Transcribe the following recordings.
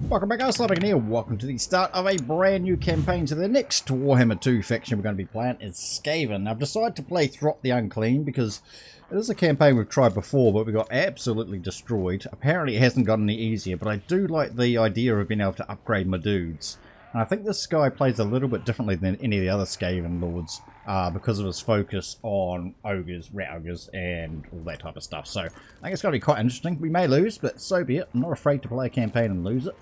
Welcome back, guys. Slapping here. Welcome to the start of a brand new campaign. So the next Warhammer 2 faction we're going to be playing is Skaven. I've decided to play Throt the Unclean because it is a campaign we've tried before, but we got absolutely destroyed. Apparently it hasn't gotten any easier, but I do like the idea of being able to upgrade my dudes. And I think this guy plays a little bit differently than any of the other Skaven lords because of his focus on ogres, rat ogres, and all that type of stuff. So I think it's going to be quite interesting. We may lose, but so be it. I'm not afraid to play a campaign and lose it.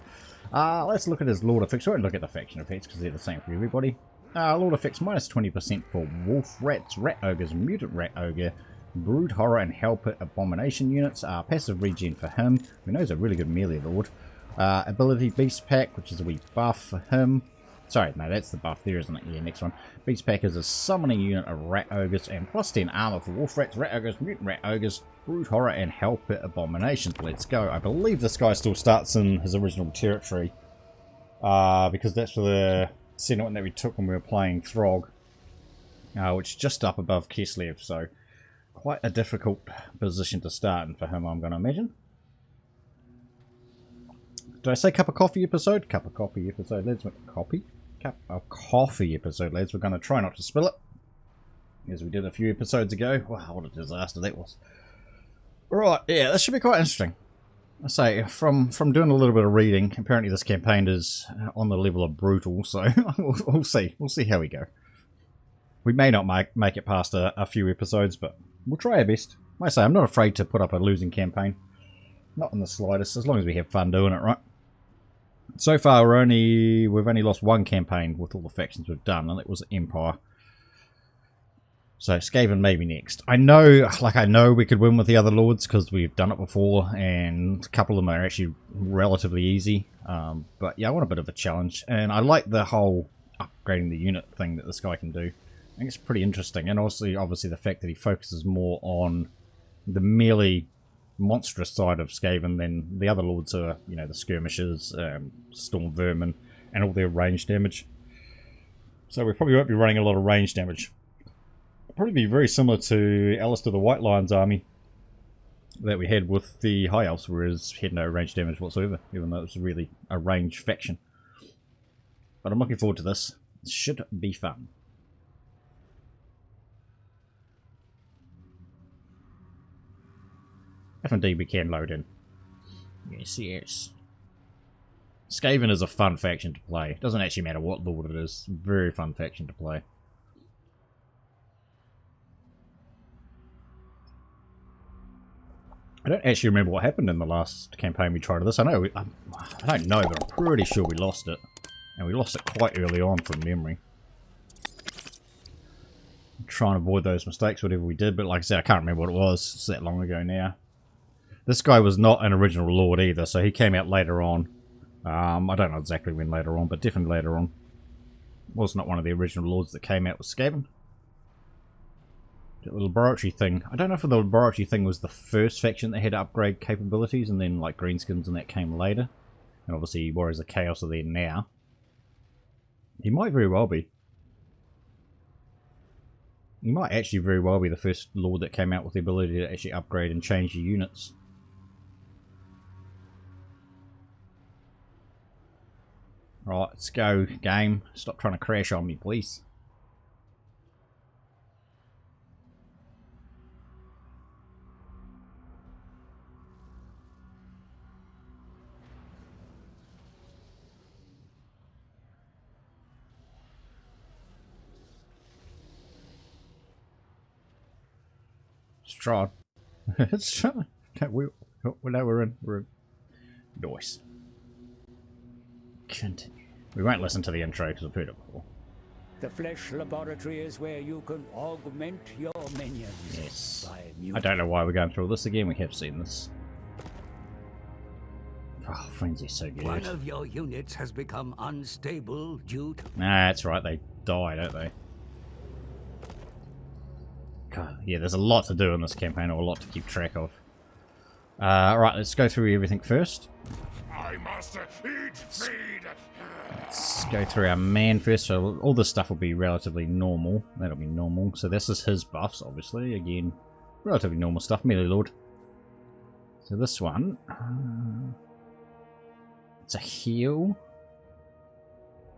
Let's look at his Lord effects. We won't look at the faction effects because they're the same for everybody. Lord effects minus 20% for wolf, rats, rat ogres, mutant rat ogre, brood horror, and hell pit abomination units. Passive regen for him, who knows a really good melee lord. Ability beast pack, which is a wee buff for him. Sorry, no, that's the buff there, isn't it? Yeah, next one. Beast pack is a summoning unit of rat ogres and plus 10 armor for wolf rats, rat ogres, mutant rat ogres, brood horror, and hell pit abominations. Let's go. I believe this guy still starts in his original territory because that's for the settlement that we took when we were playing Throg, which is just up above Kislev. So quite a difficult position to start in for him, I'm going to imagine. Did I say cup of coffee episode? Cup of coffee episode, lads. Cup of coffee episode, lads. We're going to try not to spill it, as we did a few episodes ago. Wow, what a disaster that was. Right, yeah, this should be quite interesting. I say, from doing a little bit of reading, apparently this campaign is on the level of brutal, so we'll see. We'll see how we go. We may not make it past a few episodes, but we'll try our best. Like I say, I'm not afraid to put up a losing campaign. Not in the slightest, as long as we have fun doing it, right? So far, we've only lost one campaign with all the factions we've done, and it was Empire. So Skaven may be next. I know we could win with the other lords because we've done it before, and a couple of them are actually relatively easy. But yeah, I want a bit of a challenge, and I like the whole upgrading the unit thing that this guy can do. I think it's pretty interesting, and also obviously the fact that he focuses more on the melee monstrous side of Skaven than the other lords are, you know, the skirmishers, storm vermin, and all their range damage. So we probably won't be running a lot of range damage. It'll probably be very similar to Alistair the White Lion's army that we had with the High Elves, whereas he had no range damage whatsoever, even though it was really a range faction. But I'm looking forward to this. It should be fun. If indeed we can load in. Yes, yes. Skaven is a fun faction to play. It doesn't actually matter what lord it is. Very fun faction to play. I don't actually remember what happened in the last campaign we tried this. I don't know, but I'm pretty sure we lost it. And we lost it quite early on from memory. I'm trying to avoid those mistakes, whatever we did, but like I said, I can't remember what it was. It's that long ago now. This guy was not an original lord either, so he came out later on. I don't know exactly when later on, but definitely later on. Was not one of the original lords that came out with Skaven. The laboratory thing. I don't know if the laboratory thing was the first faction that had upgrade capabilities, and then like greenskins and that came later. And obviously Warriors of Chaos are there now. He might very well be. He might actually very well be the first lord that came out with the ability to actually upgrade and change your units. Right, let's go, game. Stop trying to crash on me, please. Let's try. Let's try. Okay, we're in. Nice. Continue. We won't listen to the intro because I've heard it before. The flesh laboratory is where you can augment your minions. Yes. I don't know why we're going through all this again. We have seen this. Oh, Frenzy's so good. One of your units has become unstable due to... Nah, that's right. They die, don't they? God, yeah, there's a lot to do in this campaign, or a lot to keep track of. Alright, let's go through everything first. I must eat feed. Let's go through our man first, so all this stuff will be relatively normal. That'll be normal. So this is his buffs, obviously. Again, relatively normal stuff. Melee Lord. So this one... It's a heal.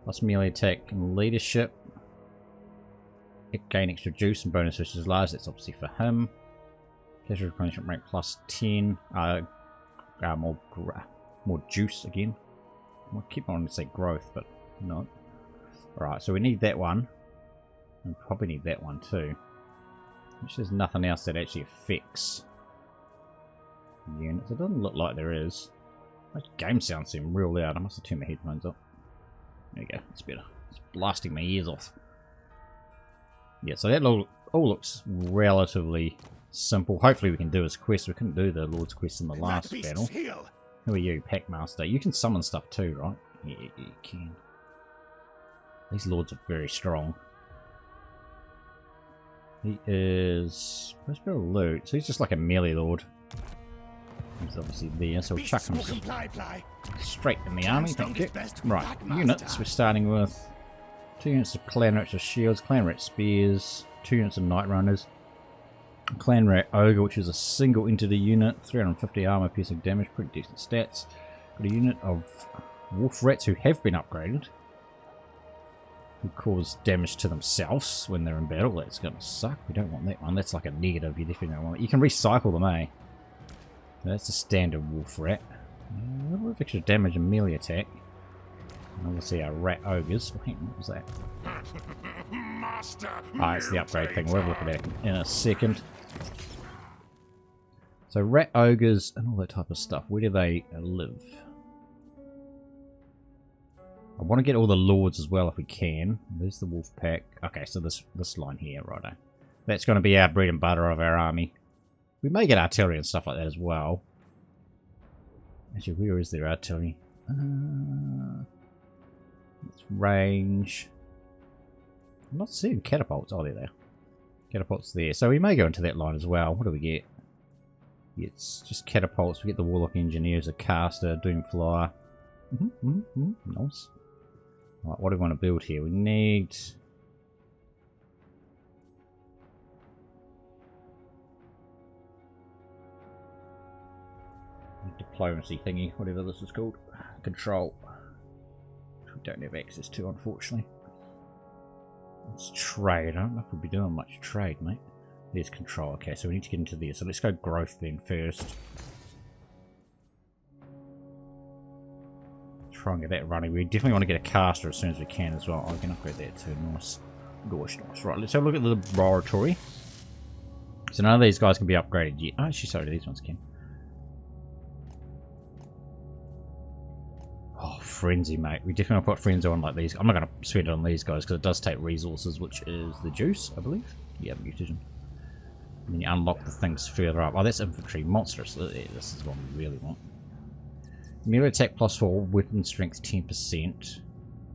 Plus melee attack and leadership. It gain extra juice and bonus versus large. That's obviously for him. Casual replenishment rate plus 10. More juice again. I keep wanting to say growth, but not. Alright, so we need that one. And probably need that one too. Which there's nothing else that actually affects units. It doesn't look like there is. My game sounds seem real loud. I must have turned my headphones up. There we go. It's better. It's blasting my ears off. Yeah, so that all looks relatively simple. Hopefully we can do his quest. We couldn't do the Lord's quest in the last battle. Who are you, Packmaster? You can summon stuff too, right? Yeah, you can. These Lords are very strong. He is... Where's a loot? So he's just like a melee Lord. He's obviously there, so we'll chuck him straight in the army, thank you. Right, units. We're starting with 2 units of Clan Rats with shields, Clan Rat spears, 2 units of Night Runners, Clan Rat Ogre, which is a single entity unit, 350 armor, piercing damage, pretty decent stats. Got a unit of Wolf Rats who have been upgraded, who cause damage to themselves when they're in battle. That's gonna suck. We don't want that one. That's like a negative. You definitely don't want it. You can recycle them, eh? That's a standard Wolf Rat. A little bit of extra damage and melee attack. And obviously our Rat Ogres. Oh, hang on, what was that? Ah, it's the upgrade thing. We'll have a look at that in a second. So Rat Ogres and all that type of stuff. Where do they live? I want to get all the Lords as well if we can. There's the Wolf Pack. Okay, so this line here, righto. That's going to be our bread and butter of our army. We may get artillery and stuff like that as well. Actually, where is their artillery? It's range. I'm not seeing catapults. Oh, they're there. Catapults there. So we may go into that line as well. What do we get? It's just catapults. We get the Warlock Engineers, a caster, Doomflyer. Nice. Right, what do we want to build here? We need... diplomacy thingy, whatever this is called. Control. Which we don't have access to, unfortunately. Let's trade. I don't know if we'll be doing much trade, mate. There's control. Okay, so we need to get into there. So let's go growth then first. Try and get that running. We definitely want to get a caster as soon as we can as well. I can upgrade that too. Nice. Gosh, nice. Right, let's have a look at the laboratory. So none of these guys can be upgraded yet. Oh, actually, sorry, these ones can. Oh, Frenzy, mate. We definitely want to put Frenzy on like these. I'm not going to spend it on these guys because it does take resources, which is the juice, I believe. Yeah, mutagen. And then you unlock the things further up. Oh, that's infantry. Monstrous. This is what we really want. Melee attack plus 4, weapon strength 10%.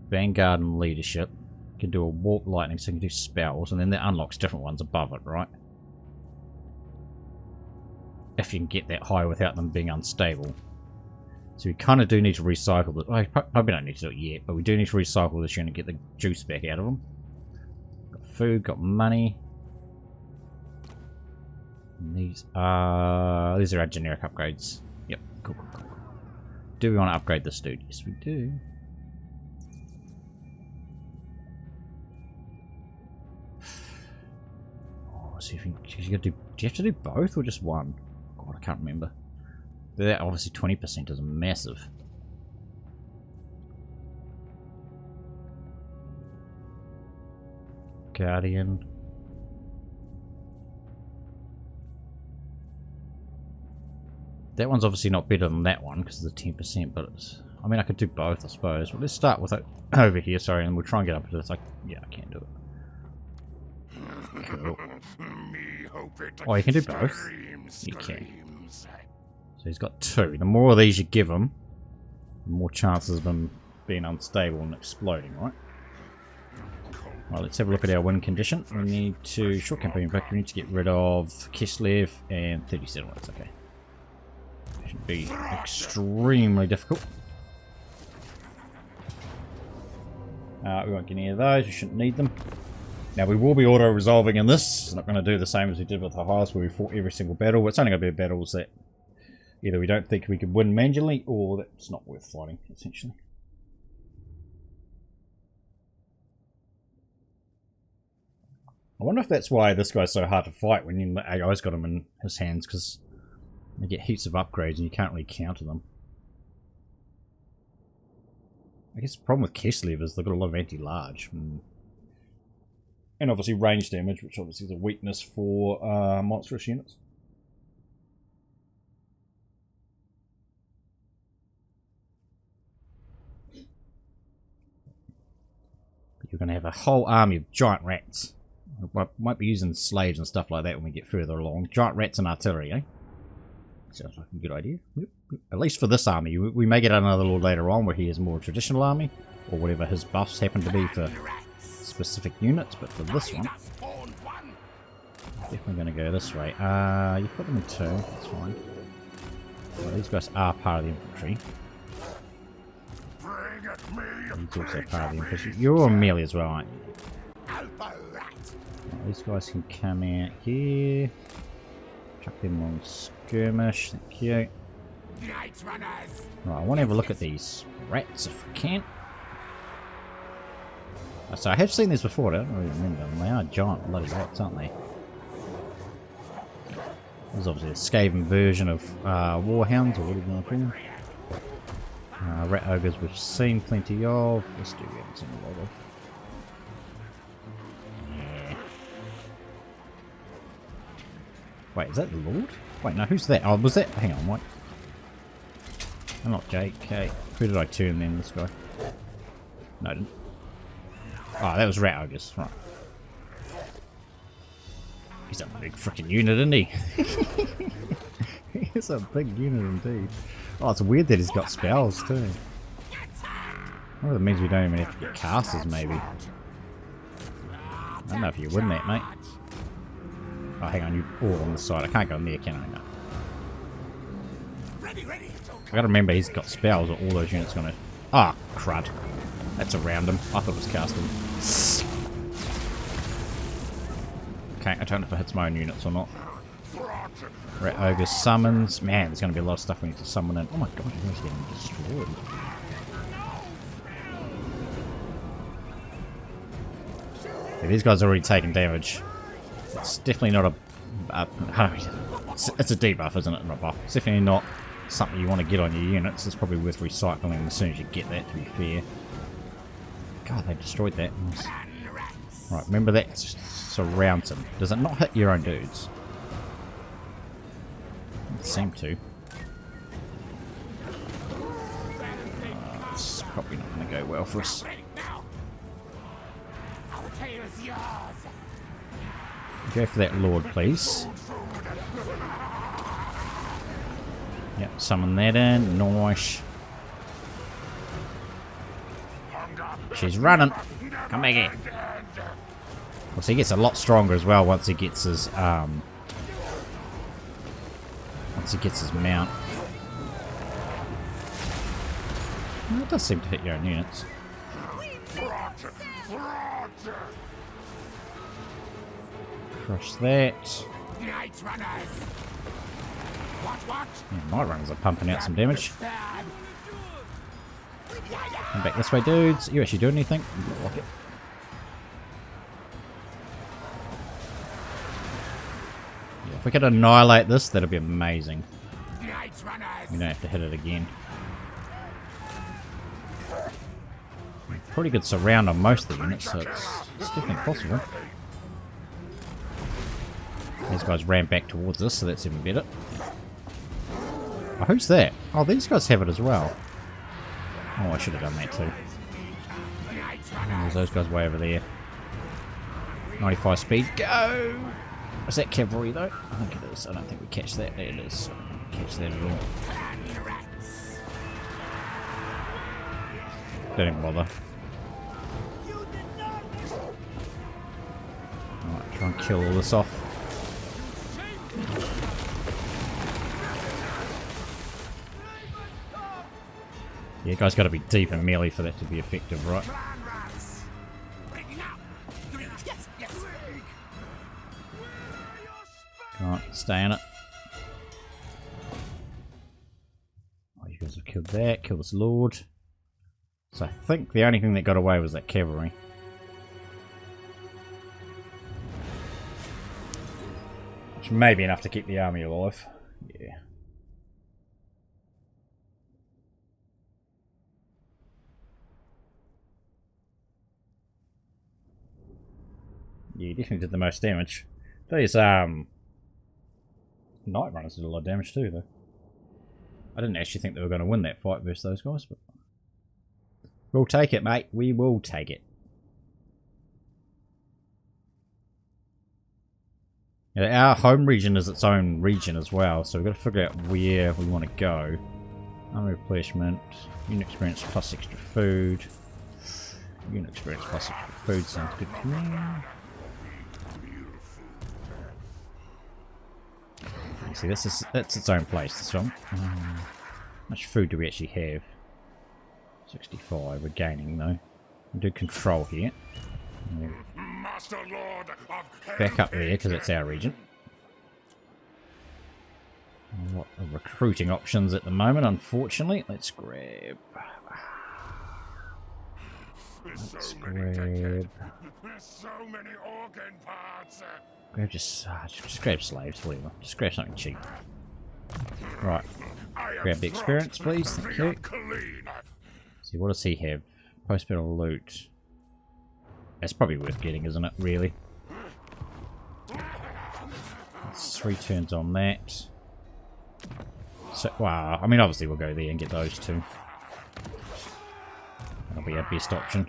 Vanguard and leadership. You can do a warp lightning, so you can do spells, and then that unlocks different ones above it, right? If you can get that high without them being unstable. So we kind of do need to recycle it. Well, probably don't need to do it yet, but we do need to recycle this unit and get the juice back out of them. Got food, got money. And these are our generic upgrades. Yep, cool. Do we want to upgrade this dude? Yes, we do. Oh, see if you do you have to do both or just one? God, I can't remember. That obviously 20% is massive. Guardian. That one's obviously not better than that one because of the 10%, but it's... I mean, I could do both, I suppose. But let's start with it over here, sorry, and we'll try and get up to this. Yeah, I can't do it. Cool. Oh, you can do both? You can. So he's got 2. The more of these you give him, the more chances of them being unstable and exploding, right? Right, let's have a look at our win condition. We need to... Short campaign victory. We need to get rid of Kislev and 30 settlements, okay. Should be extremely difficult. We won't get any of those. We shouldn't need them. Now we will be auto-resolving in this. It's not going to do the same as we did with the highest where we fought every single battle. It's only going to be battles that, Either we don't think we could win manually, or that's not worth fighting, essentially. I wonder if that's why this guy's so hard to fight when the AI's got him in his hands, because they get heaps of upgrades and you can't really counter them. I guess the problem with Keslev is they've got a lot of anti-large. And obviously range damage, which obviously is a weakness for monstrous units. But you're going to have a whole army of giant rats. Might be using slaves and stuff like that when we get further along. Giant rats and artillery, eh? Sounds like a good idea. Yep. At least for this army. We may get another lord later on where he has more traditional army, or whatever his buffs happen to be for specific units, but for this one, definitely going to go this way. You put them in two, that's fine. Well, these guys are part of the infantry. He's also part of the infantry. You're a melee as well, aren't you? These guys can come out here. Chuck them on skirmish. Thank you. Right, I want to have a look at these rats if we can. So I have seen these before. I don't really remember them. They are giant bloody rats, aren't they? There's obviously a Skaven version of Warhounds, or whatever you want to call them. Rat ogres we've seen plenty of. Let's do we haven't seen a lot of. Wait, is that the Lord? Wait, no, who's that? Oh, was that? Hang on, wait. I'm not JK. Who did I turn then? This guy? No, I didn't. Oh, that was Rat Ogres. Right. He's a big freaking unit, isn't he? He's a big unit indeed. Oh, it's weird that he's got spells too. Well, that means we don't even have to get casters, maybe. I don't know if you win that, mate. Oh, hang on, you're all on the side. I can't go in there, can I? No. I gotta remember he's got spells, or all those units are gonna... Ah, oh, crud. That's around him. I thought it was casting. Okay, I don't know if it hits my own units or not. Rat Ogre summons. Man, there's gonna be a lot of stuff we need to summon in. Oh my god, he's getting destroyed. Yeah, these guys are already taking damage. It's definitely not a... it's a debuff, isn't it? Not a buff. It's definitely not something you want to get on your units. It's probably worth recycling as soon as you get that, to be fair. God, they destroyed that. Nice. Right, remember that. It just surrounds them. Does it not hit your own dudes? It seemed to. It's probably not going to go well for us. Go for that Lord, please. Yep, summon that in. Nice. She's running. Come back here. Well, so he gets a lot stronger as well once he gets his mount. Well, it does seem to hit your own units. Crush that. Yeah, my runners are pumping out some damage. Come back this way, dudes. You actually doing anything? Like it. Yeah, if we could annihilate this, that'd be amazing. We don't have to hit it again. Pretty good surround on most of the units, so it's definitely possible. These guys ran back towards us, so that's even better. Oh, who's that? Oh, these guys have it as well. Oh, I should have done that too. Oh, there's those guys way over there. 95 speed, go! Is that cavalry though? I think it is. I don't think we catch that. There it is. Catch that at all. Don't even bother. Alright, try and kill all this off. Yeah, you guys got to be deep in melee for that to be effective, right? Alright, stay in it. killed that. Killed this lord. So I think the only thing that got away was that cavalry. Which may be enough to keep the army alive. Yeah. Yeah, you definitely did the most damage. These Night Runners did a lot of damage too, though. I didn't actually think they were going to win that fight versus those guys, but we'll take it, mate. We will take it. Yeah, our home region is its own region as well, so we've got to figure out where we want to go. Army replenishment, unit experience plus extra food. Unit experience plus extra food sounds good to me. See, that's its own place, this one. How much food do we actually have? 65, we're gaining though. We'll do control here. Master Lord of Back up there, because it's our region. A lot of recruiting options at the moment, unfortunately. Let's grab... so many organ parts. Grab just grab slaves, whatever. Just grab something cheap. Right. Grab the experience, please. Thank you. See, what does he have? Post-battle loot. That's probably worth getting, isn't it? Really? That's 3 turns on that. So, wow. I mean, obviously we'll go there and get those two. That'll be our best option.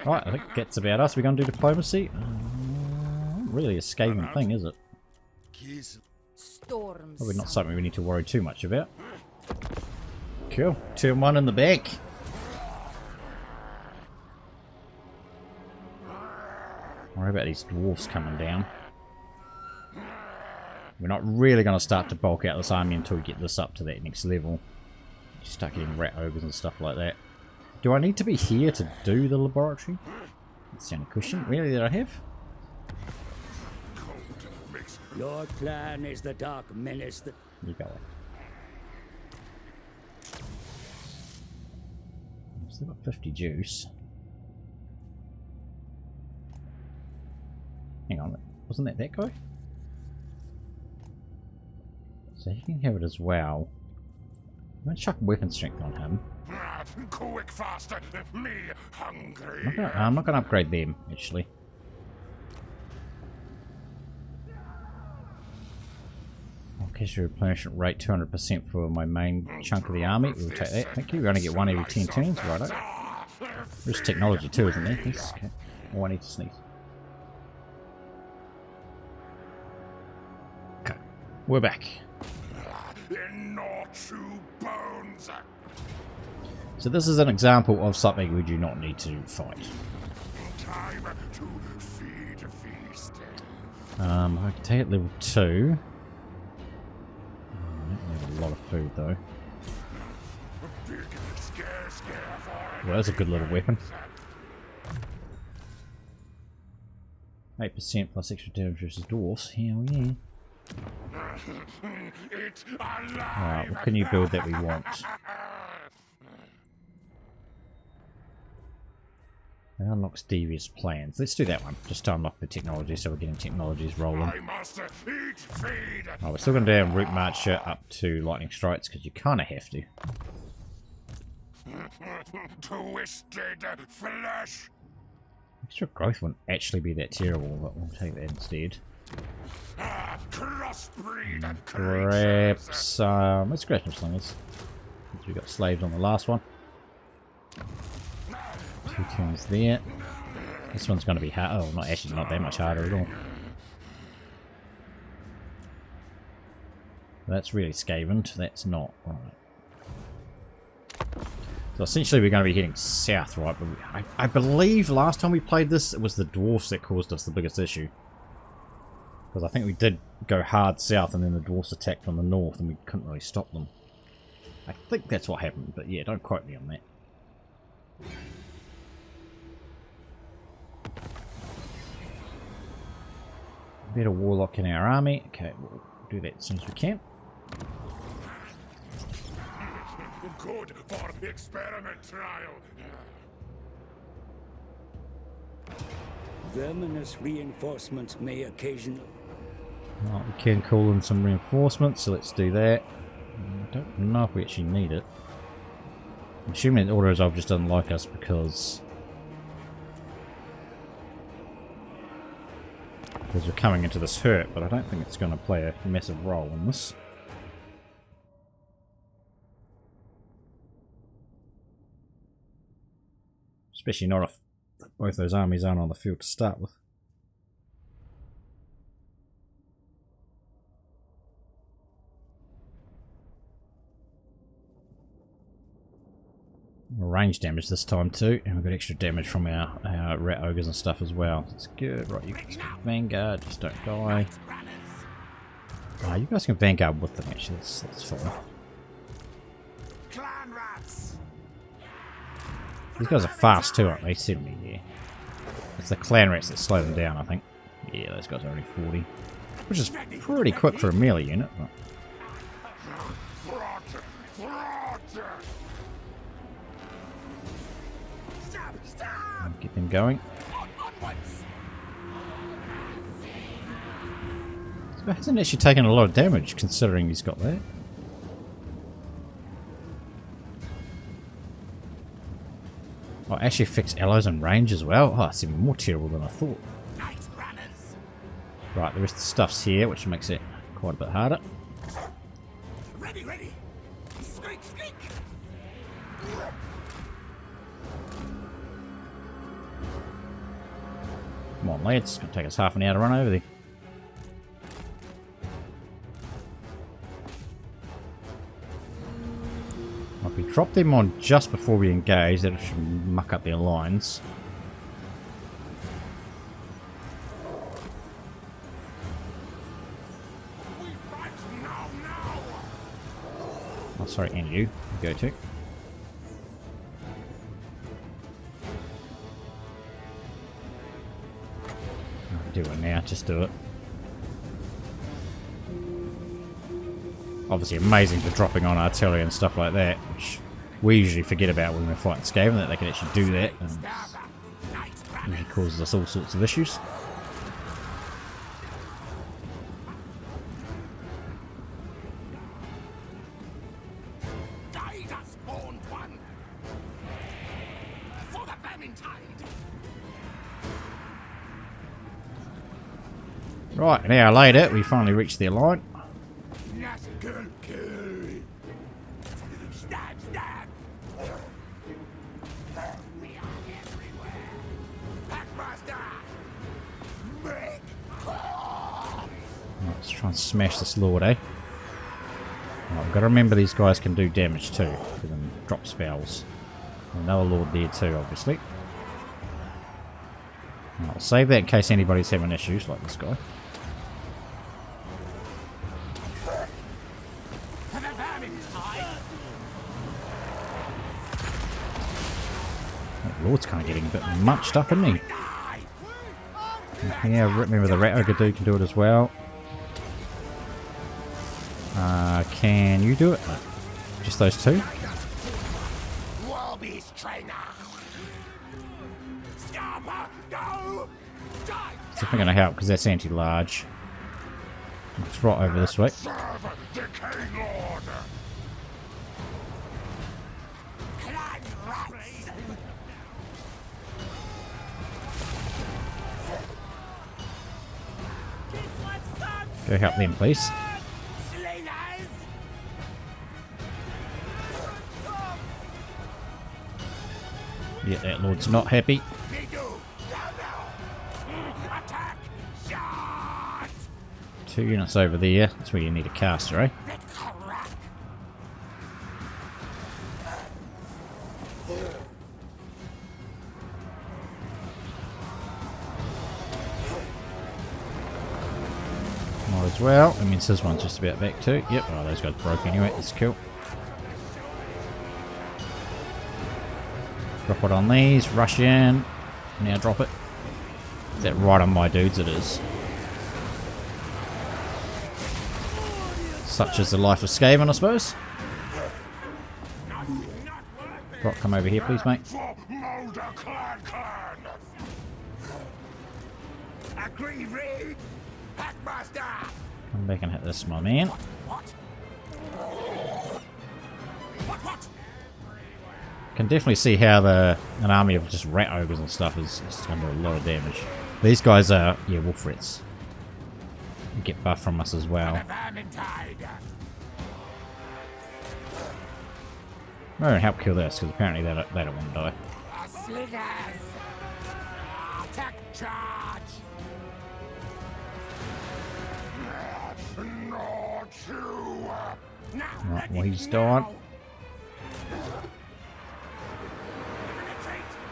Right, I think that's about us. We're going to do diplomacy. Not really a Skaven thing, is it? Probably not something we need to worry too much about. Cool. Turn 1 in the back. Worry about these dwarves coming down. We're not really going to start to bulk out this army until we get this up to that next level. Start getting rat ogres and stuff like that. Do I need to be here to do the laboratory? That's the only question. Really, that I have? Your clan is the dark menace that... You go. Still got 50 juice. Hang on, wasn't that guy? So he can have it as well. I'm going to chuck weapon strength on him. Quick, faster, me hungry. I'm not going to upgrade them, actually. Casual replenishment rate 200% for my main chunk of the army. We'll take that. Thank you. We only get 1 every 10 turns. Righto. There's technology too, isn't there? Yes. Okay. Oh, I need to sneeze. Okay. We're back. In your true bones. So this is an example of something we do not need to fight. Time to feed feast. I can take it level 2. A lot of food though. Well, that's a good little weapon. 8% plus extra damage versus dwarfs. Hell yeah. Alright, what can you build that we want? It unlocks devious plans. Let's do that one, just to unlock the technology, so we're getting technologies rolling. Oh, we're still going to do a route marcher up to lightning strikes, because you kind of have to. Twisted flesh. Extra growth wouldn't actually be that terrible, but we'll take that instead. Grab some... Let's grab some slingers. Since we got slaves on the last one. 2 turns there. This one's going to be hard. Oh, not actually, not that much harder at all. That's really Skaven. That's not. Right. So essentially we're going to be heading south, right? But I believe last time we played this, it was the dwarfs that caused us the biggest issue. Because I think we did go hard south and then the dwarfs attacked from the north and we couldn't really stop them. I think that's what happened, but yeah, don't quote me on that. Better warlock in our army. Okay, we'll do that as soon as we can. Good for experiment trial. Verminous reinforcements may occasionally. Right, we can call in some reinforcements, so let's do that. I don't know if we actually need it. I'm assuming the Auto Resolve just doesn't like us because we're coming into this hurt, but I don't think it's going to play a massive role in this. Especially not if both those armies aren't on the field to start with. Range damage this time too, and we've got extra damage from our rat ogres and stuff as well. That's good. Right, you guys can Vanguard, just don't die. You guys can Vanguard with them actually, that's fine. Clan rats. These guys are fast too, aren't they? 70, yeah. It's the clan rats that slow them down, I think. Yeah, those guys are only 40. Which is pretty quick for a melee unit. But Throt. Throt. get them going. He hasn't actually taken a lot of damage considering he's got that. Oh, actually affects allies and range as well. Oh, it's even more terrible than I thought. Right, the rest of the stuff's here, which makes it quite a bit harder. Ready, ready. Squeak, squeak. Come on, lads. It's going to take us half an hour to run over there. If we drop them on just before we engage, that should muck up their lines. Oh, sorry, and you. Go to. Do it now, just do it. Obviously amazing for dropping on artillery and stuff like that, which we usually forget about when we're fighting Skaven, that they can actually do that, and usually causes us all sorts of issues. Right, an hour later, we finally reached their line. Let's try and smash this lord, eh? Right, we've got to remember these guys can do damage too. Give them drop spells. Another lord there too, obviously. I'll save that in case anybody's having issues like this guy. That lord's kind of getting a bit munched up, isn't he? Yeah, remember the rat ogre dude can do it as well. Can you do it? No. Just those two? It's definitely going to help because that's anti-large. Throt over this way. Go help them, please. Yeah, that lord's not happy. Two units over there. That's where you need a caster, eh? Might as well. I mean, this one's just about back too. Yep, oh, those guys broke anyway. That's cool. Drop it on these. Rush in. Now drop it. Is that right on my dudes? It is. Such is the life of Skaven, I suppose. Throt, come over here, please, mate. For Mulder Clan. Agree, Reed. Hackmaster. Come back and hit this, my man. What? What? Can definitely see how an army of just rat ogres and stuff is going to do a lot of damage. These guys are, yeah, wolf rats. Get buff from us as well. I'm going to help kill this, because apparently they don't want to die. Sliggers. Attack charge. Not you. Right, well, he's died.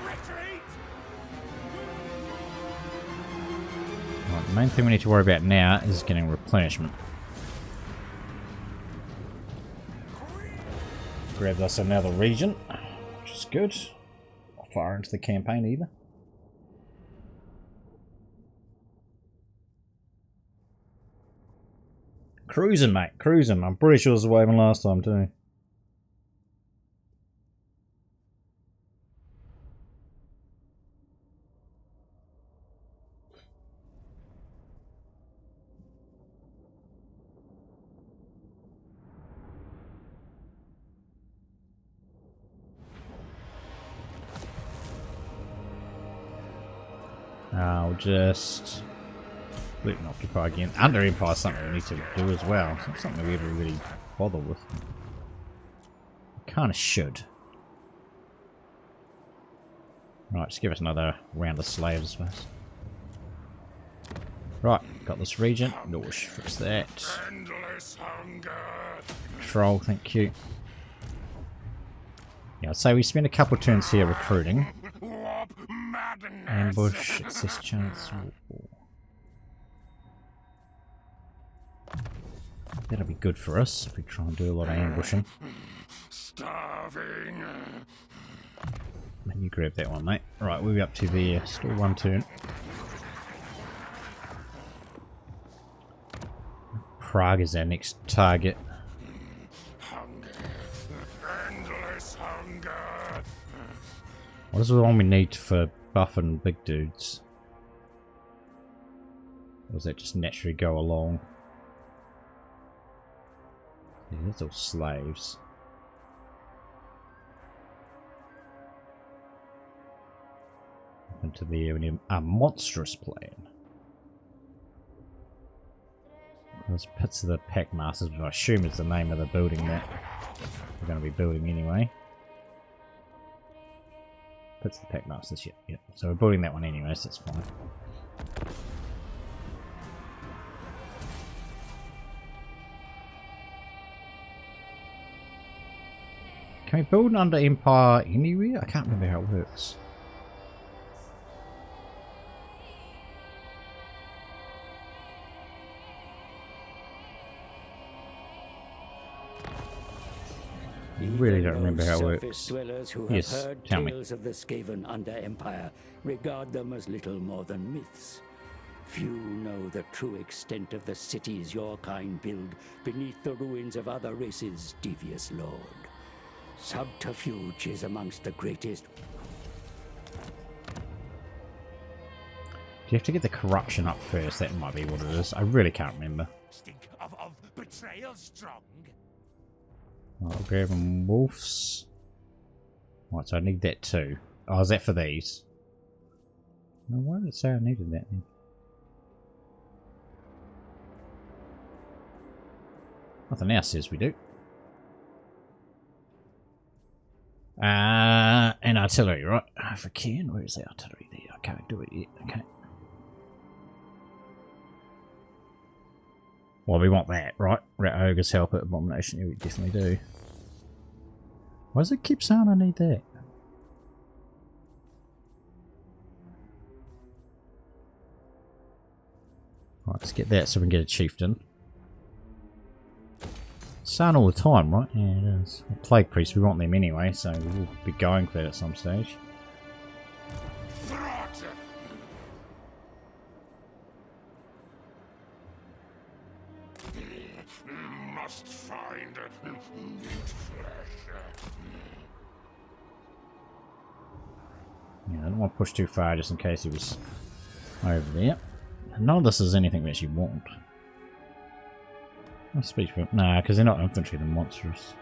Retreat. Right, the main thing we need to worry about now is getting replenishment. Grab us another region, which is good. Not far into the campaign either. Cruising, mate, cruising. I'm pretty sure it's the way from last time too. I'll just split and occupy again. Under Empire is something we need to do as well. It's not something we ever really bother with. Kinda should. Right, just give us another round of slaves, I suppose. Right, got this region. No, fix that. Endless hunger. Troll, thank you. Yeah, I'd say we spend a couple of turns here recruiting. Warp madness. Ambush, access chance. That'll be good for us if we try and do a lot of ambushing. Starving. And you grab that one, mate. Right, we'll be up to there. Still one turn. Prague is our next target. Hunger. Endless hunger. What is the one we need for buffing big dudes? Or does that just naturally go along? Yeah, that's all slaves. Up into there, we need a monstrous plan. There's Pits of the Packmasters, which I assume is the name of the building that we're going to be building anyway. Pits of the Packmasters, yeah. So we're building that one anyway, so that's fine. Can we build an under Empire anywhere? I can't remember how it works. I really don't remember how it works. Dwellers who Yes, have heard tell me. tales of the Skaven under Empire regard them as little more than myths. Few know the true extent of the cities your kind build beneath the ruins of other races' devious lord. Subterfuge is amongst the greatest. Do you have to get the corruption up first? That might be what it is. I really can't remember. Stink of betrayal strong. I'll grab them wolves. Right, so I need that too. Oh, is that for these? No, why did it say I needed that then? Nothing else says we do. And artillery, right? If I can, where is the artillery there? I can't do it yet, okay. Well, we want that, right? Rat Ogres help at Abomination, yeah, we definitely do. Why does it keep saying I need that? Right, let's get that so we can get a chieftain. Saying all the time, right? Yeah, it is. Well, Plague Priests, we want them anyway, so we'll be going for that at some stage. Throt. Must find flesh. don't want to push too far just in case he was over there. None of this is anything we actually want. I'll speak for... Nah, because they're not infantry, they're monsters.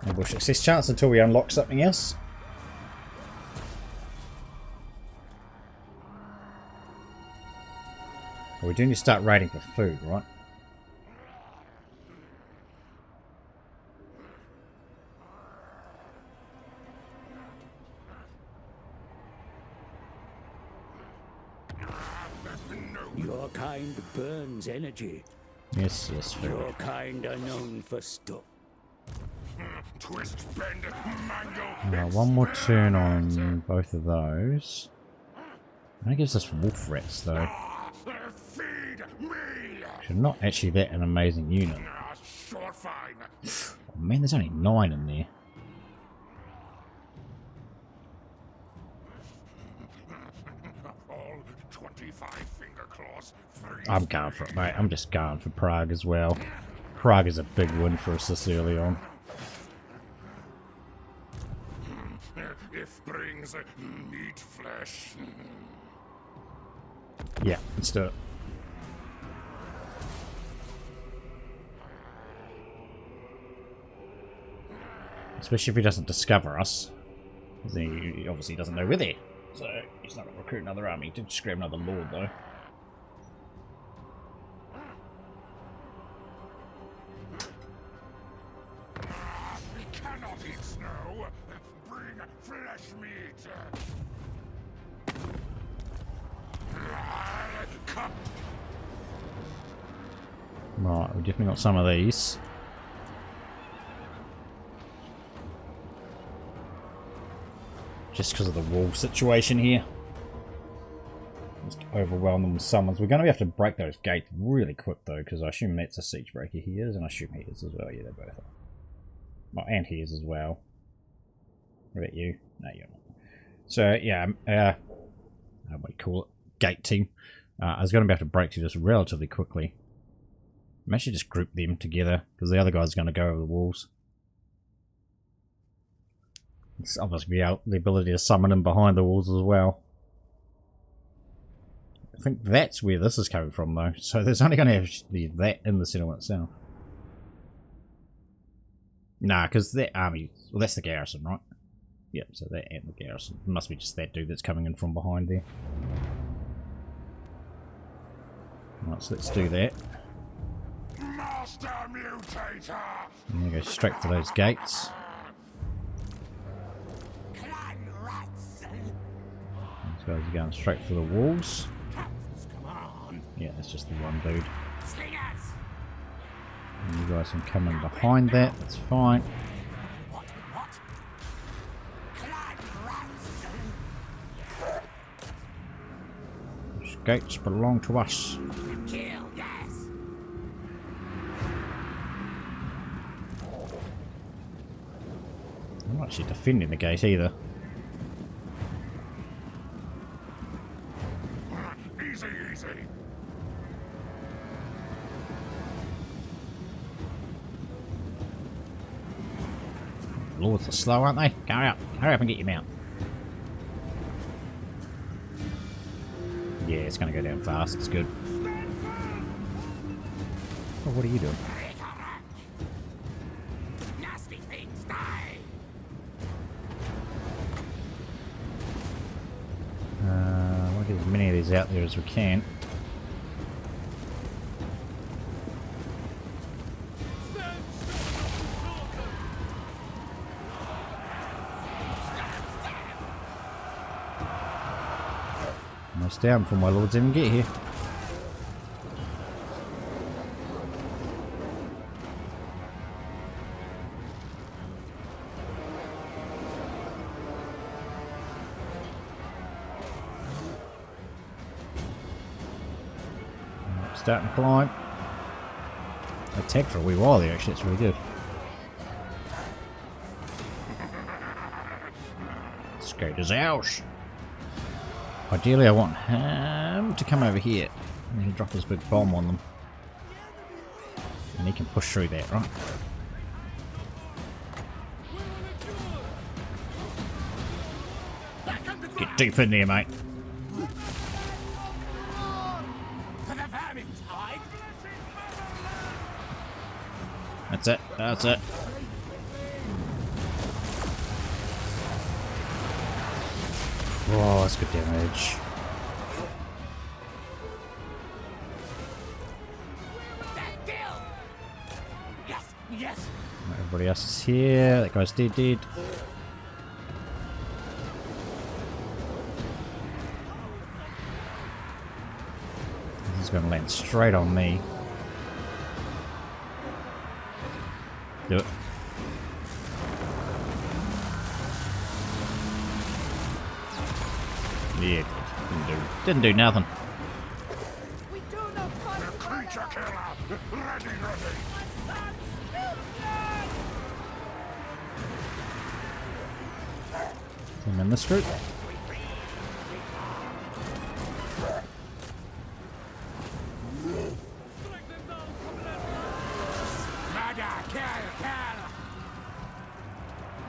Ambush success chance until we unlock something else. Well, we do need to start raiding for food, right? Your kind burns energy. Yes, yes, food. Your kind are known for stuff. Twist, bend, mangle. One more turn on both of those. That gives us wolf rats, though. Feed me. Which are not actually that an amazing unit. Sure, fine. Oh, man, there's only 9 in there. All 25 finger claws. I'm going for it, mate. I'm just going for Prague as well. Prague is a big win for us this early on. If brings meat flesh. Yeah, let's do it. Especially if he doesn't discover us. He obviously doesn't know we're there. So he's not going to recruit another army. He did just grab another lord, though. Cannot eat snow. Bring flesh meat. Come. Right, we definitely got some of these. Just because of the wall situation here. Just overwhelm them with summons. We're going to have to break those gates really quick though, because I assume that's a siege breaker he is, and I assume he is as well. Yeah, they both are. Oh, and he is as well. What about you? No, you're not. So, yeah, what do you call it? Gate team. I was going to have to break through this relatively quickly. I'm actually just group them together, because the other guy's going to go over the walls. It's obviously the ability to summon him behind the walls as well. I think that's where this is coming from though. So there's only going to have be that in the settlement itself. Nah, because that army... Well, that's the garrison, right? Yep, so that and the garrison. It must be just that dude that's coming in from behind there. Right, so let's do that. Master Mutator. And we go straight for those gates. These guys are going straight for the walls. Yeah, that's just the one dude. And you guys can come in behind that, that's fine. Those gates belong to us. I'm not actually defending the gate either. Easy, easy. Lords are slow, aren't they? Hurry up and get your mount. Yeah, it's going to go down fast, it's good. Oh, what are you doing? Nasty things die. I want to get as many of these out there as we can. Almost down before my lords even get here. Starting to climb. Attack for a wee while there, actually, it's really good. This gate is ours. Ideally, I want him to come over here and he can drop his big bomb on them. And he can push through that, right? deep in there, mate. For the vermin's hide. That's it. That's it. Oh, that's good damage. That deal. Yes, yes. Everybody else is here. That guy's dead. This is going to land straight on me. Do it. Yeah, didn't do nothing. We do not fight The creature killer! Ready, ready! Him in this group.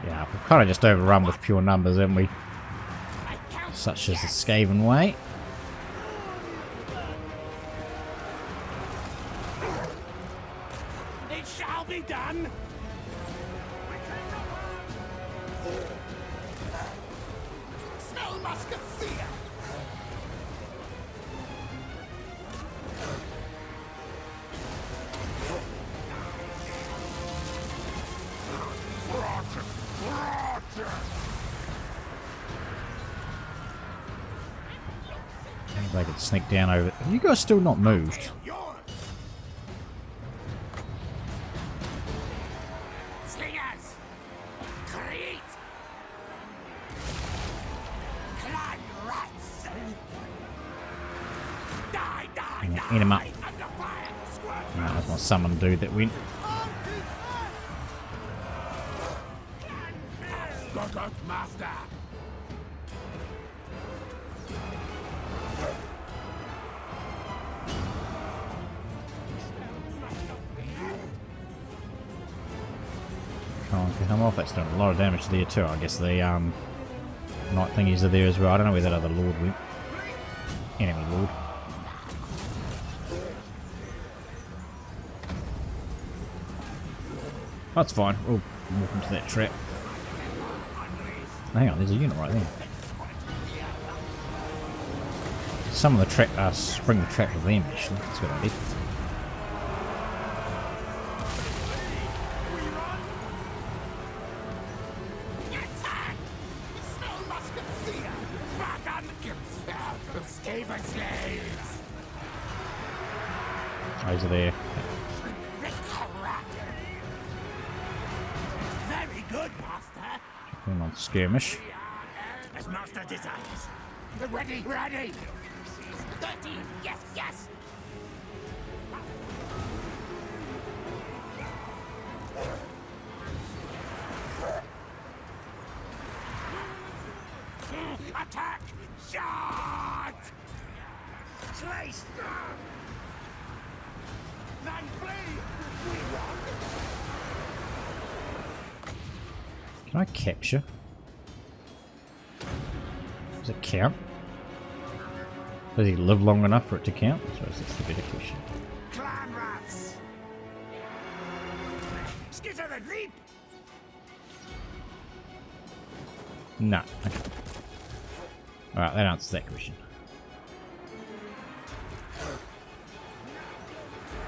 Yeah, we've kind of just overrun with pure numbers, haven't we? Such as the Skaven way. It shall be done. Smell musket fear. Throt! Throt! Maybe they could sneak down over. Have you guys still not moved? Yours. Slingers. Create. Clan rats. Die, die, die. Eat him up. Under fire. Squirt. No, that's my summon dude that went. Got out, master. Can't get him off. That's doing a lot of damage there too. I guess the night thingies are there as well. I don't know where that other lord went. Enemy lord. That's fine. We'll walk into that trap. Hang on, there's a unit right there. Some of the trap spring the trap with them actually. That's a good idea. Attack! Smell musket fear. Back on the Skaven slaves. Those are there. Very good, master. Going on skirmish. As master desires. Ready, ready. 13, yes, yes. Attack! Shot! Slice! Then flee! We run! Can I capture? Does it count? Does he live long enough for it to count? I suppose that's the better question. Clan rats! Skitter and leap! No. Okay. Alright, that answers that question.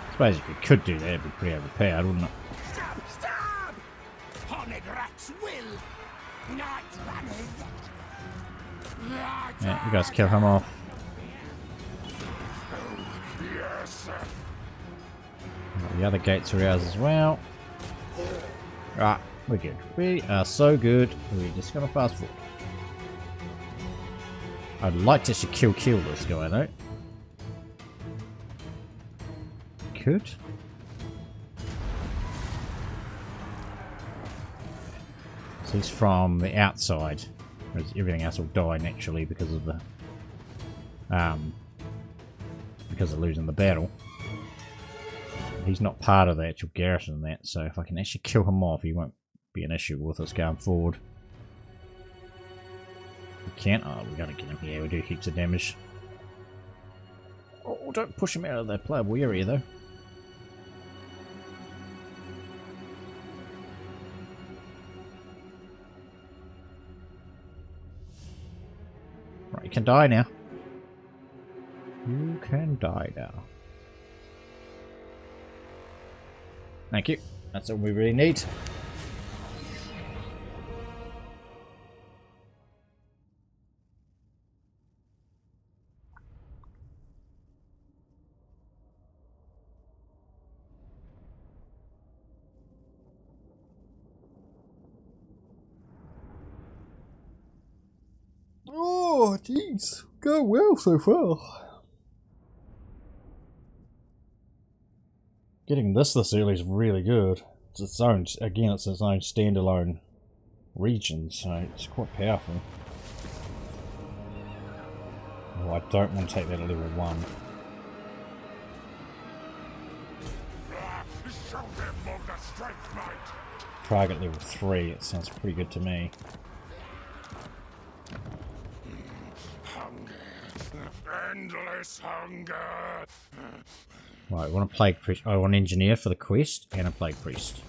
I suppose if we could do that, it'd be pretty overpowered, wouldn't it? Stab! Stab! Horned rats will! Night runners! Yeah, you guys kill him off. Yes! The other gates are ours as well. Right, we're good. We are so good. We're just gonna fast forward. I'd like to actually kill this guy though. Could. So he's from the outside. Whereas everything else will die naturally because of the because of losing the battle. He's not part of the actual garrison and that, so if I can actually kill him off, he won't be an issue with us going forward. We can't. Oh, we gotta get him. Yeah, we do heaps of damage. Oh, don't push him out of that playable area though. Right, you can die now. You can die now. Thank you. That's all we really need. Oh, jeez. Go well so far. Getting this early is really good. It's its own, again, it's its own standalone region, so it's quite powerful. Oh, I don't want to take that at level 1. Show them of the strength might. Target level 3, it sounds pretty good to me. Endless hunger. Right, I want a plague priest. I want an engineer for the quest and a plague priest.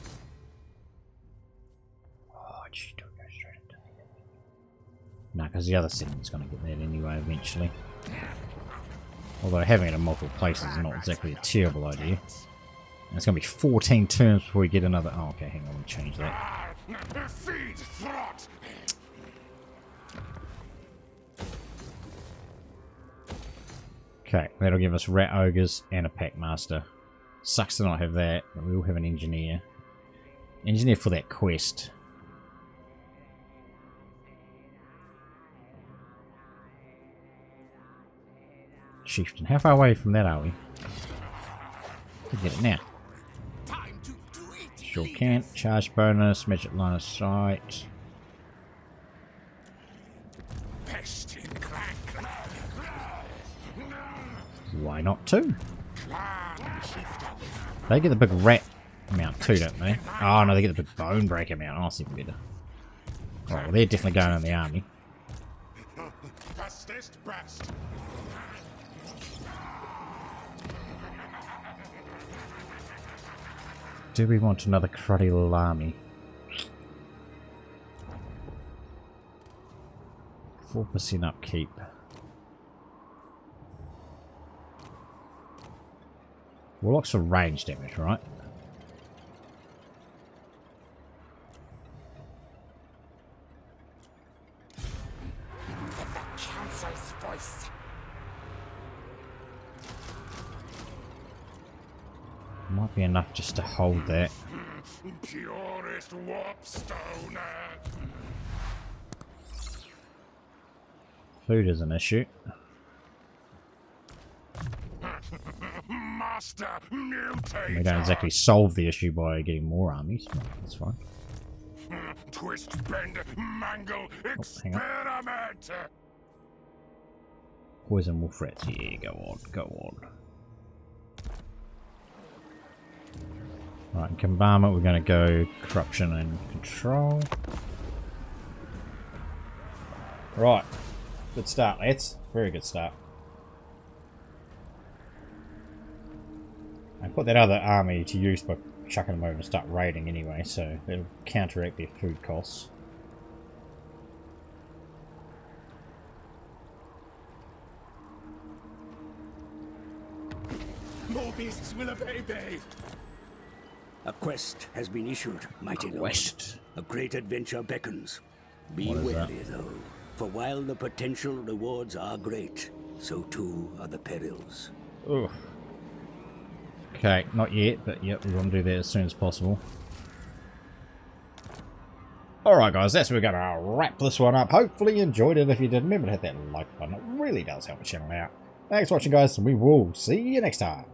Oh, gee, do I go straight into that? No, because the other setting's going to get that anyway eventually. Although having it in multiple places is not exactly a terrible idea. And it's going to be 14 turns before we get another. Oh, okay, hang on, let me change that. Feed Throt. Okay, that'll give us rat ogres and a pack master. Sucks to not have that, but we will have an engineer. Engineer for that quest. Chieftain, how far away from that are we? We'll get it now. Sure can. Charge bonus, magic line of sight. Why not 2? They get the big rat amount too, don't they? Oh no, they get the big bone break amount. Oh, that's even better. Oh, well, they're definitely going in the army. Do we want another cruddy little army? 4% upkeep. Warlock's for range damage, right? Might be enough just to hold that. Purest warpstone. Food is an issue. Master mutate. We don't exactly solve the issue by getting more armies, but that's fine. Twist, bend, mangle, hang on. experiment. Poison wolf rats. Yeah, go on, go on. Right, in Kambama we're going to go corruption and control. Right, good start, lads. Very good start. I put that other army to use by chucking them over and start raiding anyway, so it'll counteract their food costs. More beasts will obey me. A quest has been issued, mighty lord. Quest. A great adventure beckons. Be What is wary, though, for while the potential rewards are great, so too are the perils. Oof. Okay, not yet, but yep, we want to do that as soon as possible. Alright guys, that's where we're going to wrap this one up. Hopefully you enjoyed it. If you did, remember to hit that like button. It really does help the channel out. Thanks for watching guys, and we will see you next time.